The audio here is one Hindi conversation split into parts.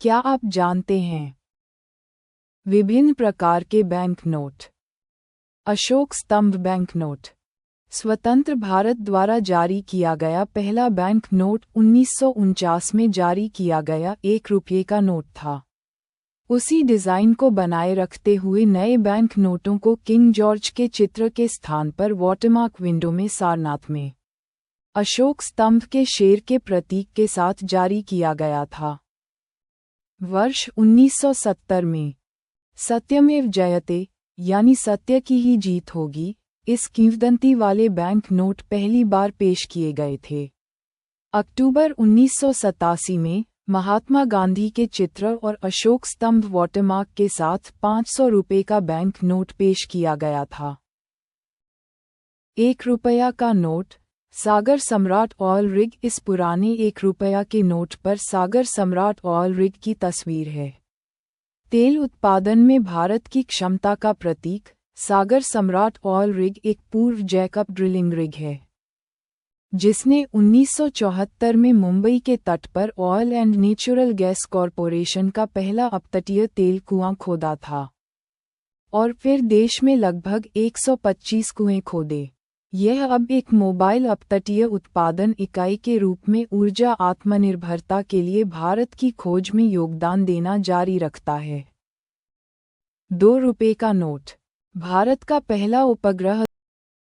क्या आप जानते हैं? विभिन्न प्रकार के बैंक नोट। अशोक स्तंभ बैंक नोट स्वतंत्र भारत द्वारा जारी किया गया पहला बैंक नोट 1949 में जारी किया गया 1 रुपये का नोट था। उसी डिज़ाइन को बनाए रखते हुए नए बैंक नोटों को किंग जॉर्ज के चित्र के स्थान पर वाटरमार्क विंडो में सारनाथ में अशोक स्तंभ के शेर के प्रतीक के साथ जारी किया गया था। वर्ष 1970 में सत्यमेव जयते यानी सत्य की ही जीत होगी, इस किंवदंती वाले बैंक नोट पहली बार पेश किए गए थे। अक्टूबर 1987 में महात्मा गांधी के चित्र और अशोक स्तंभ वाटरमार्क के साथ 500 रुपये का बैंक नोट पेश किया गया था। 1 रुपया का नोट सागर सम्राट ऑयल रिग। इस पुराने 1 रुपया के नोट पर सागर सम्राट ऑयल रिग की तस्वीर है। तेल उत्पादन में भारत की क्षमता का प्रतीक सागर सम्राट ऑयल रिग एक पूर्व जैकब ड्रिलिंग रिग है, जिसने 1974 में मुंबई के तट पर oil and natural gas corporation का पहला अपतटीय तेल कुआं खोदा था और फिर देश में लगभग 125 कुएं खोदे। यह अब एक मोबाइल अपतटीय उत्पादन इकाई के रूप में ऊर्जा आत्मनिर्भरता के लिए भारत की खोज में योगदान देना जारी रखता है। 2 रुपये का नोट भारत का पहला उपग्रह।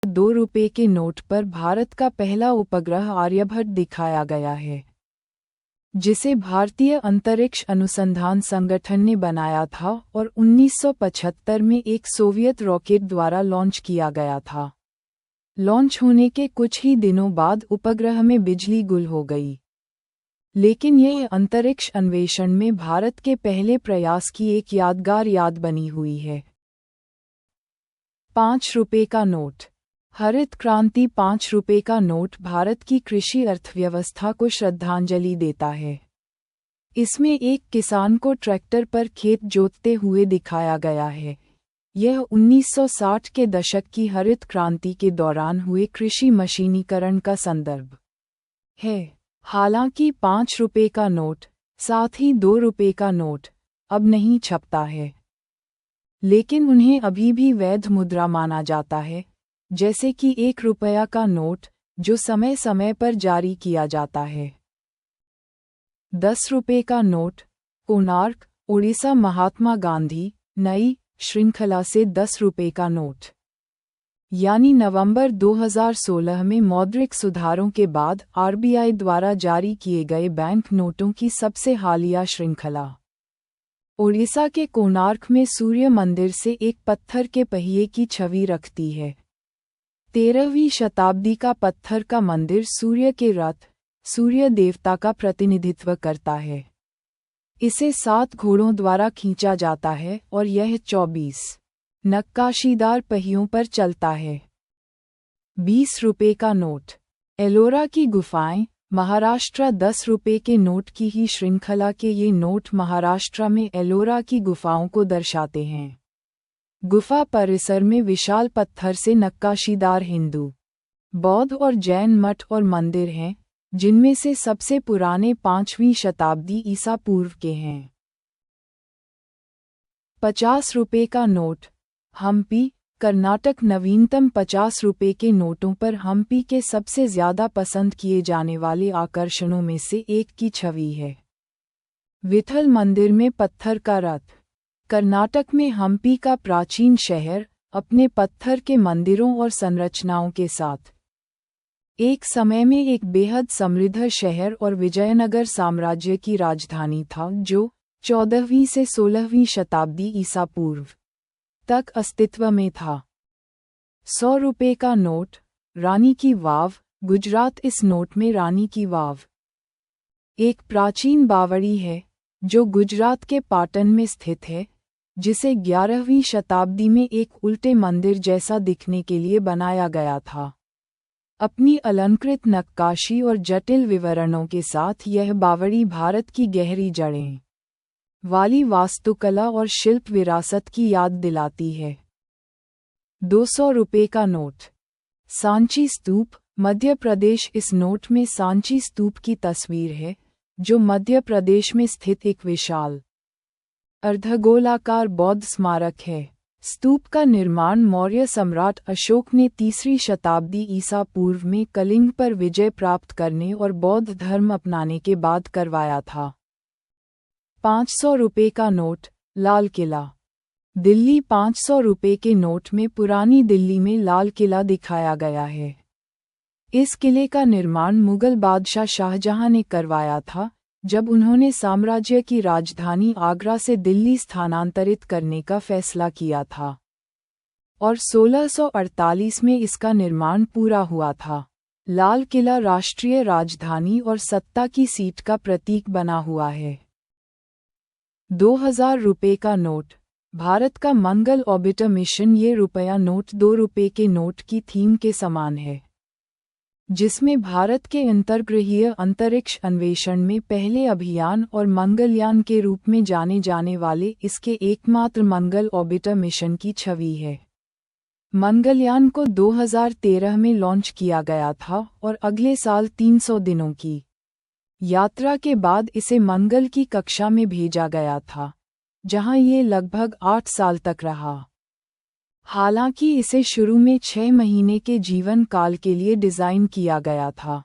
2 रुपये के नोट पर भारत का पहला उपग्रह आर्यभट्ट दिखाया गया है, जिसे भारतीय अंतरिक्ष अनुसंधान संगठन ने बनाया था और 1975 में एक सोवियत रॉकेट द्वारा लॉन्च किया गया था। लॉन्च होने के कुछ ही दिनों बाद उपग्रह में बिजली गुल हो गई, लेकिन यह अंतरिक्ष अन्वेषण में भारत के पहले प्रयास की एक यादगार याद बनी हुई है। 5 रुपये का नोट हरित क्रांति। 5 रुपये का नोट भारत की कृषि अर्थव्यवस्था को श्रद्धांजलि देता है। इसमें एक किसान को ट्रैक्टर पर खेत जोतते हुए दिखाया गया है। यह 1960 के दशक की हरित क्रांति के दौरान हुए कृषि मशीनीकरण का संदर्भ है। हालांकि 5 रुपये का नोट, साथ ही 2 रुपये का नोट अब नहीं छपता है, लेकिन उन्हें अभी भी वैध मुद्रा माना जाता है, जैसे कि 1 रुपया का नोट जो समय समय पर जारी किया जाता है। 10 रुपये का नोट कोणार्क, ओडिशा। महात्मा गांधी नई श्रृंखला से 10 रुपये का नोट, यानी नवंबर 2016 में मौद्रिक सुधारों के बाद आरबीआई द्वारा जारी किए गए बैंक नोटों की सबसे हालिया श्रृंखला। ओडिशा के कोणार्क में सूर्य मंदिर से एक पत्थर के पहिए की छवि रखती है। 13वीं शताब्दी का पत्थर का मंदिर सूर्य के रथ, सूर्य देवता का प्रतिनिधित्व करता है। इसे 7 घोड़ों द्वारा खींचा जाता है और यह 24 नक्काशीदार पहियों पर चलता है। 20 रुपये का नोट एलोरा की गुफाएं, महाराष्ट्र। 10 रुपये के नोट की ही श्रृंखला के ये नोट महाराष्ट्र में एलोरा की गुफाओं को दर्शाते हैं। गुफा परिसर में विशाल पत्थर से नक्काशीदार हिंदू, बौद्ध और जैन मठ और मंदिर हैं, जिनमें से सबसे पुराने 5वीं शताब्दी ईसा पूर्व के हैं। 50 रुपये का नोट हम्पी, कर्नाटक। नवीनतम 50 रुपये के नोटों पर हम्पी के सबसे ज्यादा पसंद किए जाने वाले आकर्षणों में से एक की छवि है। विठल मंदिर में पत्थर का रथ। कर्नाटक में हम्पी का प्राचीन शहर अपने पत्थर के मंदिरों और संरचनाओं के साथ एक समय में एक बेहद समृद्ध शहर और विजयनगर साम्राज्य की राजधानी था, जो 14वीं से 16वीं शताब्दी ईसा पूर्व तक अस्तित्व में था। 100 रुपये का नोट रानी की वाव, गुजरात। इस नोट में रानी की वाव एक प्राचीन बावड़ी है जो गुजरात के पाटन में स्थित है, जिसे 11वीं शताब्दी में एक उल्टे मंदिर जैसा दिखने के लिए बनाया गया था। अपनी अलंकृत नक्काशी और जटिल विवरणों के साथ यह बावड़ी भारत की गहरी जड़ें वाली वास्तुकला और शिल्प विरासत की याद दिलाती है। 200 रुपये का नोट सांची स्तूप, मध्य प्रदेश। इस नोट में सांची स्तूप की तस्वीर है, जो मध्य प्रदेश में स्थित एक विशाल अर्धगोलाकार बौद्ध स्मारक है। स्तूप का निर्माण मौर्य सम्राट अशोक ने 3री शताब्दी ईसा पूर्व में कलिंग पर विजय प्राप्त करने और बौद्ध धर्म अपनाने के बाद करवाया था। 500 रुपये का नोट, लाल किला। दिल्ली 500 रुपये के नोट में पुरानी दिल्ली में लाल किला दिखाया गया है। इस किले का निर्माण मुगल बादशाह शाहजहां ने करवाया था, जब उन्होंने साम्राज्य की राजधानी आगरा से दिल्ली स्थानांतरित करने का फैसला किया था और 1648 में इसका निर्माण पूरा हुआ था। लाल किला राष्ट्रीय राजधानी और सत्ता की सीट का प्रतीक बना हुआ है। 2000 रुपये का नोट, भारत का मंगल ऑर्बिटर मिशन। ये रुपया नोट 2 रुपये के नोट की थीम के समान है, जिसमें भारत के अंतर्ग्रहीय अंतरिक्ष अन्वेषण में पहले अभियान और मंगलयान के रूप में जाने जाने वाले इसके एकमात्र मंगल ऑर्बिटर मिशन की छवि है। मंगलयान को 2013 में लॉन्च किया गया था और अगले साल 300 दिनों की यात्रा के बाद इसे मंगल की कक्षा में भेजा गया था, जहां ये लगभग 8 साल तक रहा। हालांकि इसे शुरू में 6 महीने के जीवन काल के लिए डिज़ाइन किया गया था।